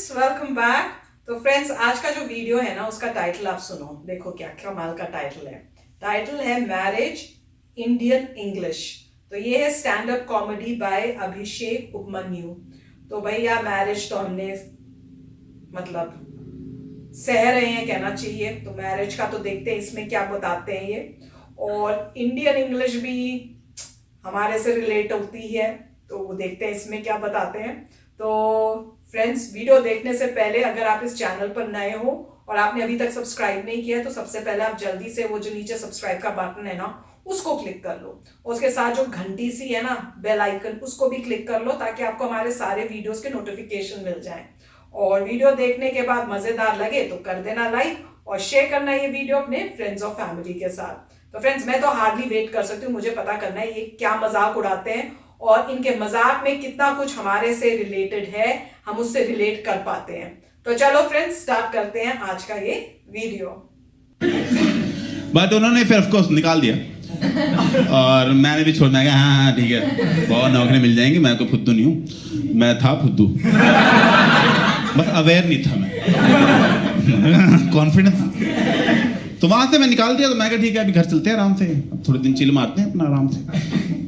Friends, welcome back. तो friends, आज का जो वीडियो है ना, उसका टाइटल आप सुनो। देखो क्या कमाल का टाइटल है। टाइटल है मैरिज इंडियन इंग्लिश। तो ये है स्टैंड अप कॉमेडी बाय अभिषेक उपमन्यु। तो भैया मैरिज तो हमने मतलब सह रहे हैं, कहना चाहिए। तो मैरिज का तो देखते हैं इसमें क्या बताते हैं ये। और इंडियन इंग्लिश भी हमारे से रिलेट होती है, तो वो देखते हैं इसमें क्या बताते हैं। तो फ्रेंड्स, वीडियो देखने से पहले अगर आप इस चैनल पर नए हो और आपने अभी तक सब्सक्राइब नहीं किया, तो सबसे पहले आप जल्दी से वो जो नीचे सब्सक्राइब का बटन है ना, उसको क्लिक कर लो। उसके साथ जो घंटी सी है ना, बेल आइकन, उसको भी क्लिक कर लो, ताकि आपको हमारे सारे वीडियोस के नोटिफिकेशन मिल जाएं। और वीडियो देखने के बाद मजेदार लगे तो कर देना लाइक और शेयर करना ये वीडियो अपने फ्रेंड्स और फैमिली के साथ। तो फ्रेंड्स, मैं तो हार्डली वेट कर सकती हूँ, मुझे पता करना है ये क्या मजाक उड़ाते हैं और इनके मजाक में कितना कुछ हमारे से रिलेटेड है, हम उससे रिलेट कर पाते हैं। तो चलो फ्रेंड्स, स्टार्ट करते हैं आज का ये वीडियो। बट उन्होंने फिर ऑफ कोर्स निकाल दिया और मैंने भी छोड़ना है। हाँ ठीक है, बहुत नौकरी मिल जाएंगी, मैं कोई फुद्दू नहीं हूँ, मैं था फुद्दू, बस अवेयर नहीं था मैं। कॉन्फिडेंस। तो वहां से मैं निकाल दिया। तो मैं कहा ठीक है, अभी घर चलते हैं आराम से, अब थोड़े दिन चिल मारते हैं अपना आराम से।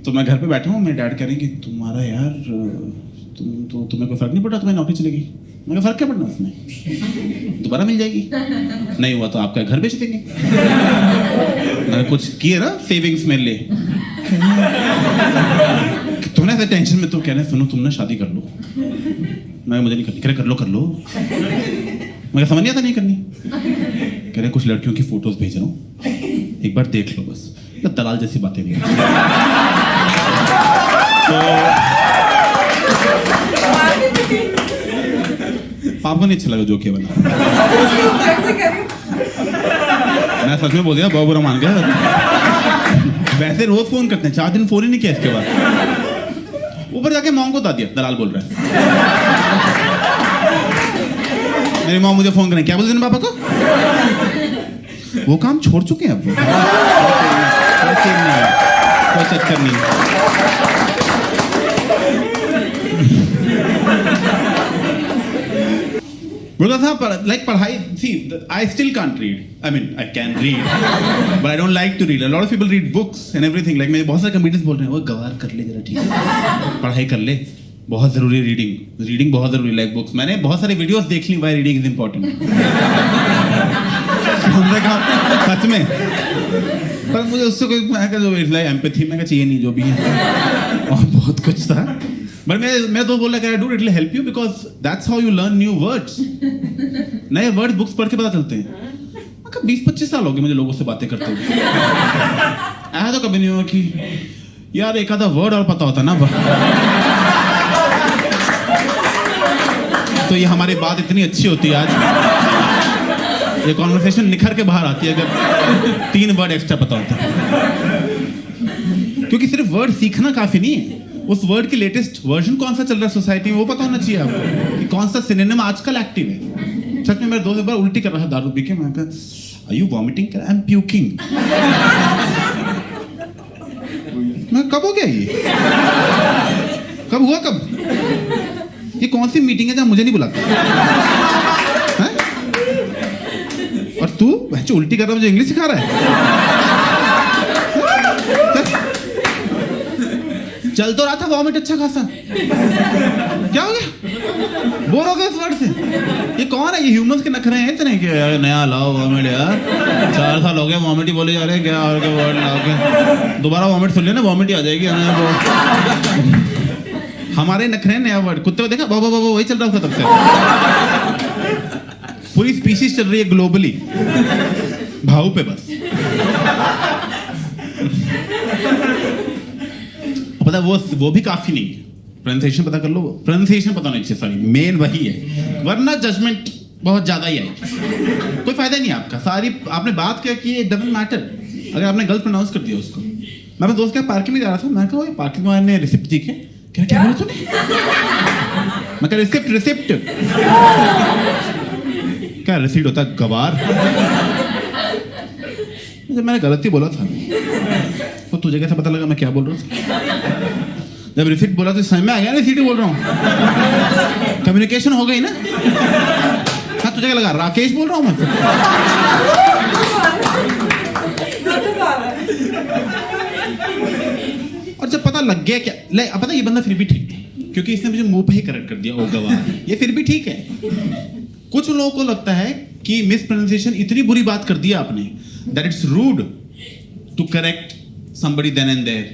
तो मैं घर पे बैठा हूँ, मेरे डैड कह रहे हैं कि तुम्हारा यार तुम्हें कोई फर्क नहीं पड़ा, तुम्हें नौकरी चलेगी। मैं कहा फर्क क्या पड़ना उसमें, दोबारा मिल जाएगी, नहीं हुआ तो आपका घर बेच देंगे। मैंने कुछ किए ना सेविंग्स मेरे लिए। तुमने ऐसे टेंशन में तो कह रहे सुनो, तुम ना शादी कर लो। मैं मुझे नहीं करनी। कर लो। मैं समझ नहीं आता नहीं करनी। कह रहे कुछ लड़कियों की फोटोज भेज रहा हूँ, एक बार देख लो बस। दलाल जैसी बातें नहीं। तो आपको नहीं अच्छा लगा जो किया बना। मैं सच में बोल दिया, बहुत बुरा मान गया। वैसे रोज फोन करते हैं, 4 दिन फोन ही नहीं किया इसके बाद। ऊपर जाके मॉम को बता दिया दलाल बोल रहा है। मेरी मॉम मुझे फोन करें, क्या बोलते हैं पापा को? वो काम छोड़ चुके हैं अब। कोई चक्कर नहीं। Like पढ़ाई, see, I still can't read. I mean, I can read, but I don't like to read. A lot of people read books and everything. Like मेरे बहुत सारे कमेडियंस बोल रहे हैं, वो गवार कर ले जरा, ठीक है, पढ़ाई कर ले, बहुत जरूरी है रीडिंग बहुत जरूरी, लाइक बुक्स। मैंने बहुत सारी वीडियोस देख ली, व्हाई रीडिंग इज इम्पोर्टेंट। हमने कहा सच में, पर मुझे उससे कोई जो एम्पैथी मैं चाहिए नहीं, जो भी है। और बहुत कुछ था, बट मैं तो बोला कि do it will help you, because that's how you learn new words. नए वर्ड्स बुक्स पढ़ के पता चलते हैं। 20-25 साल हो गए मुझे लोगों से बातें करते हुए। ऐसा तो कभी नहीं हुआ कि यार एक आधा वर्ड और पता होता ना, तो ये हमारी बात इतनी अच्छी होती है आज, ये कॉन्वर्सेशन निखर के बाहर आती है अगर 3 वर्ड एक्स्ट्रा पता होता है। क्योंकि सिर्फ वर्ड सीखना काफी नहीं है, उस वर्ड की लेटेस्ट वर्जन कौन सा चल रहा है सोसाइटी में, वो पता होना चाहिए आपको, कि कौन सा सिनोनिम आजकल एक्टिव है। सच में मेरे दोस्त एक बार उल्टी कर रहा था दारू पी के। मैं कहा are you vomiting? I am puking. मैं कब हो गया ये, कब हुआ, कब? ये कौन सी मीटिंग है जहां मुझे नहीं बुलाते? और तू बच्चे उल्टी कर रहा है, मुझे इंग्लिश सिखा रहा है? चल तो रहा था वॉमिट अच्छा खासा, क्या हो गया? बोर हो गया इस वर्ड से। ये कौन है? ये ह्यूमंस के नखरे हैं इतने कि यार नया लाओ वॉमिट, यार 4 साल हो गए वॉमिट ही बोले जा रहे हैं, क्या और क्या वर्ड लाओ के, दोबारा वॉमिट सुन लेना वॉमिट ही आ जाएगी। हमारे नखरे नया वर्ड, कुत्ते को देखा बो वही चल रहा था तब से। पूरी स्पीशीज चल रही है ग्लोबली भाव पे बस। पता वो भी काफी नहीं है। प्रोनाउंसिएशन पता कर लो, प्रोनाउंसिएशन पता नहीं चाहिए, सॉरी, मेन वही है, वरना जजमेंट बहुत ज्यादा ही आएगी। कोई फायदा नहीं आपका। सारी आपने बात क्या की, इट डजंट मैटर अगर आपने गलत प्रोनाउंस कर दिया उसको। मैं अपने दोस्त के पार्किंग में जा रहा था, मैं कहा पार्किंग वाले ने रिसिप्ट दिखे, क्या बोला तूने? मैं कहा रिसिप्ट क्या रिसीट होता है, गवार? मैंने गलती बोला था, तो तुझे कैसे पता लगा मैं क्या बोल रहा हूँ? जब रिसीट बोला तो समझ में आ गया ना, रिसीट ही बोल रहा हूँ। कम्युनिकेशन हो गई ना? हाँ, तुझे क्या लगा राकेश बोल रहा हूँ मैं? और जब पता लग गया क्या ले, पता ये बंदा फिर भी ठीक है क्योंकि इसने मुझे मुंह पे ही करेक्ट कर दिया, ओ गवाह, ये फिर भी ठीक है। कुछ लोगों को लगता है कि मिस प्रोनाउंसिएशन इतनी बुरी बात कर दिया आपने that it's rude to correct somebody then and there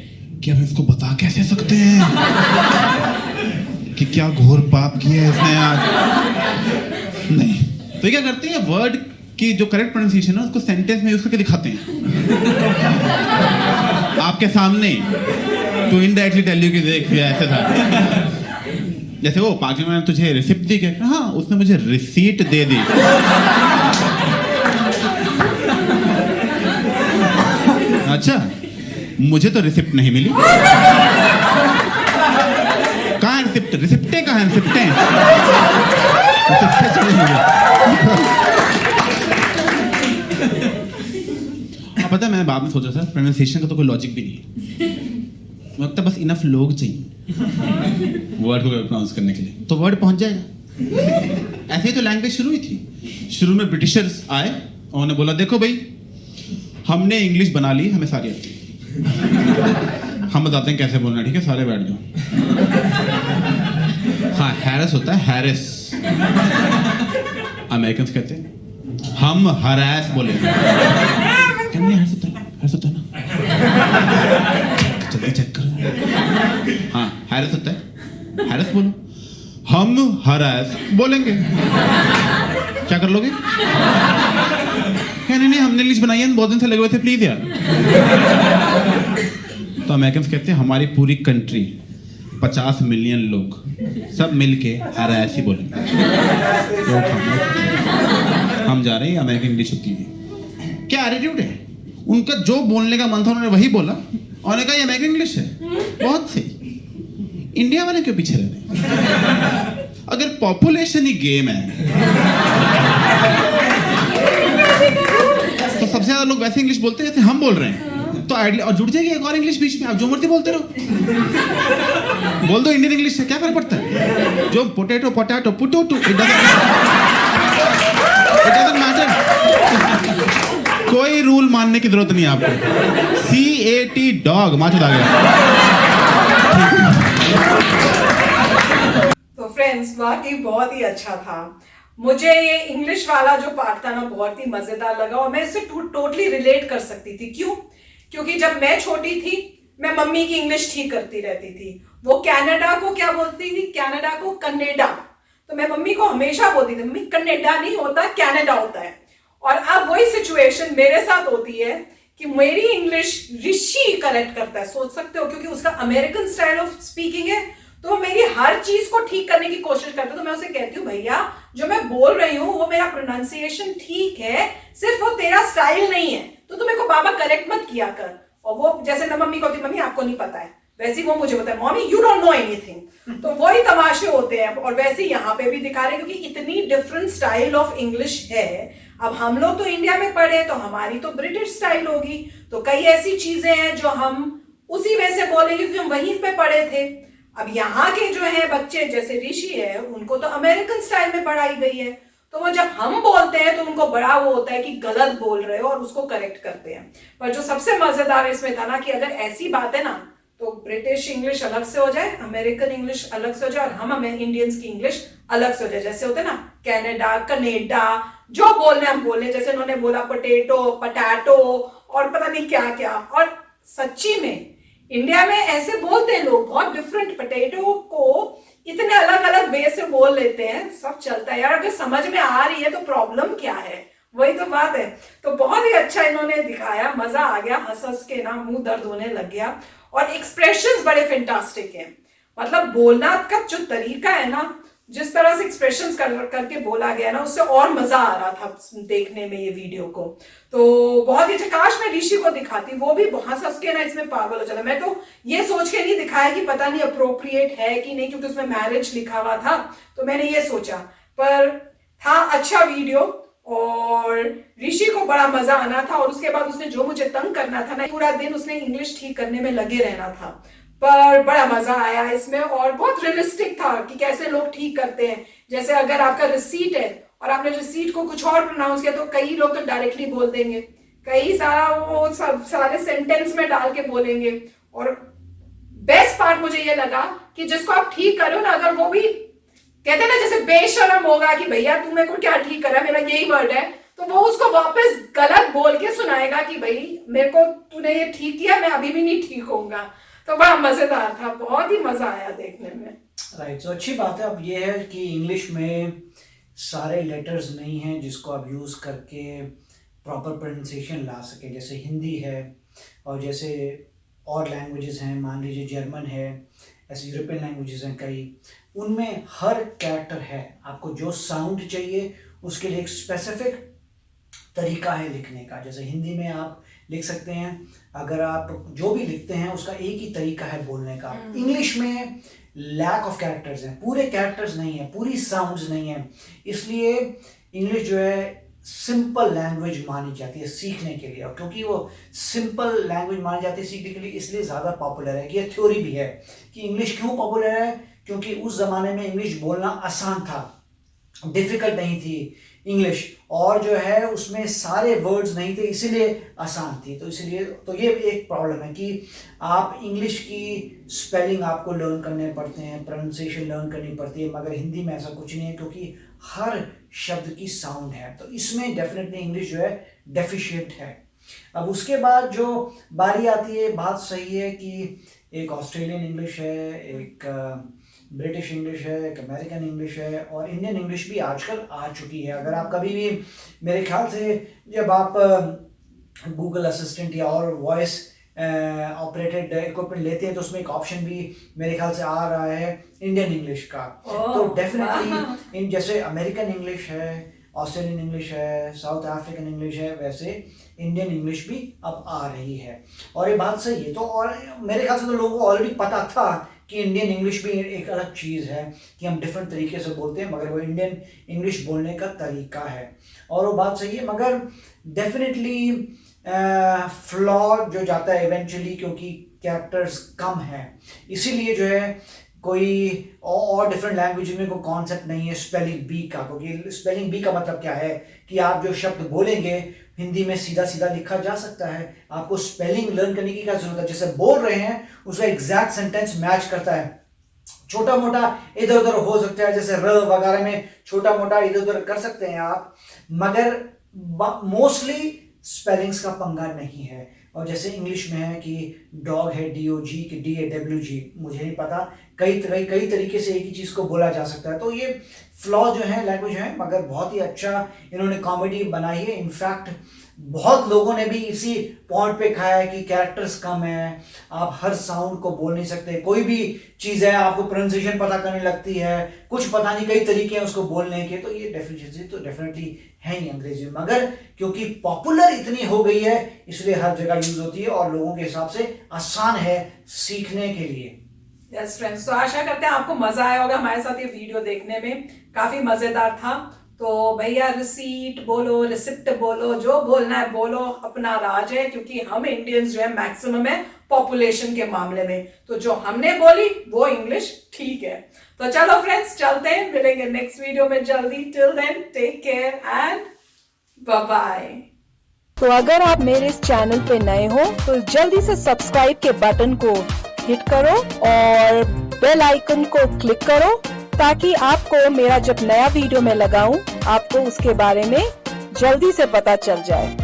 कि हम इसको बता कैसे सकते हैं कि क्या घोर पाप किया है इसने आज। नहीं, तो ये क्या करते हैं, वर्ड की जो करेक्ट प्रोनाउंसिएशन है उसको सेंटेंस में यूज करके दिखाते हैं आपके सामने, टू इनडायरेक्टली टेल यू कि देख ये ऐसे था। जैसे वो पार्टी में तुझे रिसिप्ट दी क्या? हाँ, उसने मुझे रिसीट दे दी। अच्छा, मुझे तो रिसिप्ट नहीं मिली। कहाँ है रिसिप्ट? रिसिप्टें कहाँ हैं? रिसिप्टें पता है, मैंने बाद में सोचा था प्रोनाउंसिएशन का तो कोई लॉजिक भी नहीं है, लगता बस इनफ लोग चाहिए वर्ड को प्रोनाउंस करने के लिए, तो वर्ड पहुंच जाएगा। ऐसे ही तो लैंग्वेज शुरू हुई थी। शुरू में ब्रिटिशर्स आए, उन्होंने बोला देखो भाई, हमने इंग्लिश बना ली, हमें सारी आती है, हम बताते हैं कैसे बोलना, ठीक है, सारे बैठ जाओ। हाँ, हैरिस होता है हैरिस, अमेरिकन कहते हैं हम हरास बोले, हैरिस होता है ना, जल्दी चेक करो। हाँ, हैरिस होता है, हैरिस बोलो। हम हरास बोलेंगे, क्या कर लोगे? नहीं, हमने इंग्लिश बनाई है, बहुत दिन से लगे हुए थे, प्लीज यार। तो अमेरिकन कहते हैं हमारी पूरी कंट्री 50 मिलियन लोग सब मिलके हरास ही बोलेंगे। हम जा रहे हैं, अमेरिकन इंग्लिश होती है। क्या एटीट्यूड है उनका, जो बोलने का मन था उन्होंने वही बोला, उन्होंने कहा ये अमेरिकन इंग्लिश है, बहुत सही। इंडिया वाले क्यों पीछे रह रहे हैं? अगर पॉपुलेशन ही गेम है तो सबसे ज्यादा लोग वैसे इंग्लिश बोलते हैं जैसे हम बोल रहे हैं, तो आइडिया और जुड़ जाएगी एक और इंग्लिश बीच में, आप जो मर्जी बोलते रहो, बोल दो इंडियन इंग्लिश से, क्या फर्क पड़ता है? जो potato potato potato, it doesn't matter. कोई रूल मानने की जरूरत नहीं है आपको। CAT डॉग माचो आ गया। तो फ्रेंड्स, वाकई बहुत ही अच्छा था। मुझे ये इंग्लिश वाला जो पार्ट था ना, बहुत ही मजेदार लगा और मैं इससे टोटली रिलेट कर सकती थी। क्यों? क्योंकि जब मैं छोटी थी, मैं मम्मी की इंग्लिश ठीक करती रहती थी। वो कनाडा को क्या बोलती थी? कनाडा को कनेडा। तो मैं मम्मी को हमेशा बोलती थी, मम्मी कनेडा नहीं होता, कनाडा होता है। और अब वही सिचुएशन मेरे साथ होती है कि मेरी इंग्लिश ऋषि करेक्ट करता है, सोच सकते हो, क्योंकि उसका अमेरिकन स्टाइल ऑफ स्पीकिंग है, तो मेरी हर चीज को ठीक करने की कोशिश करता है। तो मैं उसे कहती हूँ, भैया जो मैं बोल रही हूँ वो मेरा प्रोनाउंसिएशन ठीक है, सिर्फ वो तेरा स्टाइल नहीं है, तो तुम मेरे को बाबा करेक्ट मत किया कर। और वो जैसे मैं मम्मी को होती, मम्मी आपको नहीं पता है, वैसे वो मुझे बताया, mummy you don't know anything. तो वही तमाशे होते हैं। और वैसे यहाँ पे भी दिखा रहे हैं, क्योंकि इतनी डिफरेंट स्टाइल ऑफ इंग्लिश है। अब हम लोग तो इंडिया में पढ़े, तो हमारी तो ब्रिटिश स्टाइल होगी, तो कई ऐसी चीजें हैं जो हम उसी में से बोलेंगे क्योंकि हम वहीं पे पढ़े थे। अब यहाँ के जो है बच्चे, जैसे ऋषि है, उनको तो अमेरिकन स्टाइल में पढ़ाई गई है, तो वो जब हम बोलते हैं तो उनको बड़ा वो होता है कि गलत बोल रहे हो और उसको करेक्ट करते हैं। पर जो सबसे मजेदार इसमें था ना, कि अगर ऐसी बात है ना, तो ब्रिटिश इंग्लिश अलग से हो जाए, अमेरिकन इंग्लिश अलग से हो जाए, और हम इंडियंस की इंग्लिश अलग से हो जाए। जैसे होते हैं ना कनाडा, कनेडा, जो बोलने हम बोले, जैसे उन्होंने बोला पोटैटो, पटाटो और पता नहीं क्या क्या। और सच्ची में इंडिया में ऐसे बोलते हैं लोग, बहुत डिफरेंट, पोटैटो को इतने अलग अलग वे से बोल लेते हैं, सब चलता है यार। अगर समझ में आ रही है तो प्रॉब्लम क्या है, वही तो बात है। तो बहुत ही अच्छा इन्होंने दिखाया, मजा आ गया, हंस हंस के ना मुंह दर्द होने लग गया। और एक्सप्रेशंस बड़े फैंटास्टिक हैं, मतलब बोलना का जो तरीका है ना, जिस तरह से एक्सप्रेशंस करके बोला गया ना, उससे और मजा आ रहा था देखने में ये वीडियो को। तो बहुत ही अच्छा, काश मैं ऋषि को दिखाती, वो भी बहुत हंस के ना इसमें पागल हो जाता। मैं तो ये सोच के नहीं दिखाया कि पता नहीं अप्रोप्रिएट है कि नहीं, क्योंकि उसमें मैरिज लिखा हुआ था, तो मैंने ये सोचा। पर था अच्छा वीडियो और ऋषि को बड़ा मजा आना था। और उसके बाद उसने जो मुझे तंग करना था ना, पूरा दिन उसने इंग्लिश ठीक करने में लगे रहना था। पर बड़ा मजा आया इसमें और बहुत रियलिस्टिक था कि कैसे लोग ठीक करते हैं। जैसे अगर आपका रिसीट है और आपने रिसीट को कुछ और प्रोनाउंस किया तो कई लोग तो डायरेक्टली बोल देंगे, कई सारा वो सब सारे सेंटेंस में डाल के बोलेंगे। और बेस्ट पार्ट मुझे ये लगा कि जिसको आप ठीक करो ना, अगर वो भी कहते हैं ना जैसे बेशरम होगा कि भैया तू मेरे को क्या ठीक करा, मेरा यही वर्ड है, तो वो उसको वापस गलत बोल के सुनाएगा कि भाई मेरे को तूने ये ठीक किया, मैं अभी भी नहीं ठीक होऊंगा। तो बड़ा मजेदार था, बहुत ही मजा आया देखने में। राइट, तो अच्छी बात है। अब ये है कि इंग्लिश में सारे लेटर्स नहीं हैं जिसको आप यूज़ करके प्रॉपर प्रोनाउंसिएशन ला सके। जैसे हिंदी है और जैसे और लैंग्वेजेस हैं, मान लीजिए जर्मन है, ऐसे यूरोपियन लैंग्वेजेस हैं कई, उनमें हर कैरेक्टर है, आपको जो साउंड चाहिए उसके लिए एक स्पेसिफिक तरीका है लिखने का। जैसे हिंदी में आप लिख सकते हैं, अगर आप जो भी लिखते हैं उसका एक ही तरीका है बोलने का। इंग्लिश में लैक ऑफ कैरेक्टर्स हैं, पूरे कैरेक्टर्स नहीं है, पूरी साउंड्स नहीं है, इसलिए इंग्लिश जो है सिंपल लैंग्वेज मानी जाती है सीखने के लिए। और क्योंकि वो सिंपल लैंग्वेज मानी जाती है सीखने के लिए, इसलिए ज़्यादा पॉपुलर है। कि ये थ्योरी भी है कि इंग्लिश क्यों पॉपुलर है, क्योंकि उस ज़माने में इंग्लिश बोलना आसान था, डिफ़िकल्ट नहीं थी इंग्लिश, और जो है उसमें सारे वर्ड्स नहीं थे, इसीलिए आसान थी। तो इसीलिए तो ये एक प्रॉब्लम है कि आप इंग्लिश की स्पेलिंग आपको लर्न करने पड़ते हैं, प्रोनाउंसिएशन लर्न करनी पड़ती है, मगर हिंदी में ऐसा कुछ नहीं है क्योंकि हर शब्द की साउंड है। तो इसमें डेफिनेटली इंग्लिश जो है डेफिशिएंट है। अब उसके बाद जो बारी आती है, बात सही है कि एक ऑस्ट्रेलियन इंग्लिश है, एक ब्रिटिश इंग्लिश है, एक अमेरिकन इंग्लिश है, और इंडियन इंग्लिश भी आजकल आ चुकी है। अगर आप कभी भी, मेरे ख्याल से जब आप गूगल असिस्टेंट या और वॉइस ऑपरेटेड इक्विपमेंट लेते हैं तो उसमें एक ऑप्शन भी मेरे ख्याल से आ रहा है इंडियन इंग्लिश का। तो डेफिनेटली इन जैसे अमेरिकन इंग्लिश है, ऑस्ट्रेलियन इंग्लिश है, साउथ अफ्रीकन इंग्लिश है, वैसे इंडियन इंग्लिश भी अब आ रही है। और ये बात सही है। तो और मेरे ख्याल से तो लोगों को ऑलरेडी पता था कि इंडियन इंग्लिश भी एक अलग चीज़ है कि हम डिफरेंट तरीके से बोलते हैं, मगर वो इंडियन इंग्लिश बोलने का तरीका है। और वो बात सही है, मगर डेफिनेटली फ्लॉ जो जाता है इवेंचुअली, क्योंकि कैरेक्टर्स कम हैं, इसीलिए जो है कोई और डिफरेंट लैंग्वेज में कोई कॉन्सेप्ट नहीं है स्पेलिंग बी का। क्योंकि स्पेलिंग बी का मतलब क्या है कि आप जो शब्द बोलेंगे हिंदी में सीधा सीधा लिखा जा सकता है, आपको स्पेलिंग लर्न करने की क्या जरूरत है। जैसे बोल रहे हैं उसका एग्जैक्ट सेंटेंस मैच करता है, छोटा मोटा इधर उधर हो सकता है, जैसे र वगैरह में छोटा मोटा इधर उधर कर सकते हैं आप, मगर मोस्टली स्पेलिंग्स का पंगा नहीं है। और जैसे इंग्लिश में है कि डॉग है DOG कि DAWG, मुझे नहीं पता, कई तरीके से एक ही चीज़ को बोला जा सकता है। तो ये फ्लॉ जो है लैंग्वेज है, मगर बहुत ही अच्छा इन्होंने कॉमेडी बनाई है। इनफैक्ट बहुत लोगों ने भी इसी पॉइंट पे कहा है कि कैरेक्टर्स कम है, आप हर साउंड को बोल नहीं सकते, कोई भी चीज़ है आपको प्रोनाउंसिएशन पता करने लगती है, कुछ पता नहीं, कई तरीके हैं उसको बोलने के। तो ये डेफिनेटली तो डेफिनेटली है ही अंग्रेजी में, मगर क्योंकि पॉपुलर इतनी हो गई है इसलिए हर जगह यूज होती है और लोगों के हिसाब से आसान है सीखने के लिए। यस फ्रेंड्स, तो आशा करते हैं आपको मजा आया होगा हमारे साथ ये वीडियो देखने में, काफी मजेदार था। तो भैया रिसीट बोलो, रिसिप्ट बोलो, जो बोलना है बोलो, अपना राज है, क्योंकि हम इंडियंस जो है मैक्सिमम है पॉपुलेशन के मामले में, तो जो हमने बोली वो इंग्लिश ठीक है। तो चलो फ्रेंड्स चलते हैं, मिलेंगे नेक्स्ट वीडियो में जल्दी। Till then take care and bye bye. तो अगर आप मेरे इस चैनल पे नए हो तो जल्दी से सब्सक्राइब के बटन को हिट करो और बेल आइकन को क्लिक करो, ताकि आपको मेरा जब नया वीडियो मैं लगाऊं आपको उसके बारे में जल्दी से पता चल जाए।